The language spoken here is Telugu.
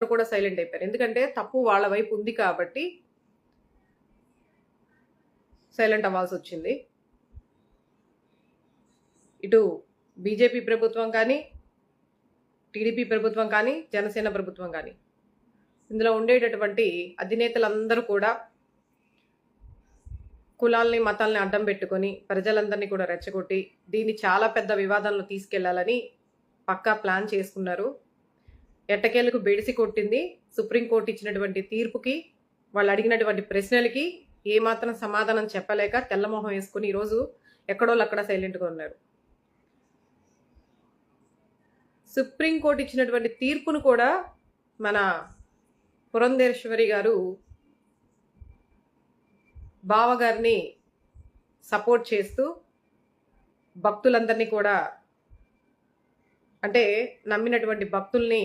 కూడా సైలెంట్ అయిపోయారు. ఎందుకంటే తప్పు వాళ్ళ వైపు ఉంది కాబట్టి సైలెంట్ అవ్వాల్సి వచ్చింది. ఇటు బీజేపీ ప్రభుత్వం కానీ, టీడీపీ ప్రభుత్వం కానీ, జనసేన ప్రభుత్వం కానీ, ఇందులో ఉండేటటువంటి అధినేతలందరూ కూడా కులాల్ని మతాల్ని అడ్డం పెట్టుకొని ప్రజలందరినీ కూడా రెచ్చగొట్టి దీన్ని చాలా పెద్ద వివాదంలో తీసుకెళ్లాలని పక్కా ప్లాన్ చేసుకున్నారు. ఎట్టకేలకు బెడిసి కొట్టింది. సుప్రీంకోర్టు ఇచ్చినటువంటి తీర్పుకి, వాళ్ళు అడిగినటువంటి ప్రశ్నలకి ఏమాత్రం సమాధానం చెప్పలేక తెల్లమొహం వేసుకుని ఈరోజు ఎక్కడోళ్ళక్కడ సైలెంట్గా ఉన్నారు. సుప్రీంకోర్టు ఇచ్చినటువంటి తీర్పును కూడా మన పురంధేశ్వరి గారు బావగారిని సపోర్ట్ చేస్తూ భక్తులందరినీ కూడా, అంటే నమ్మినటువంటి భక్తుల్ని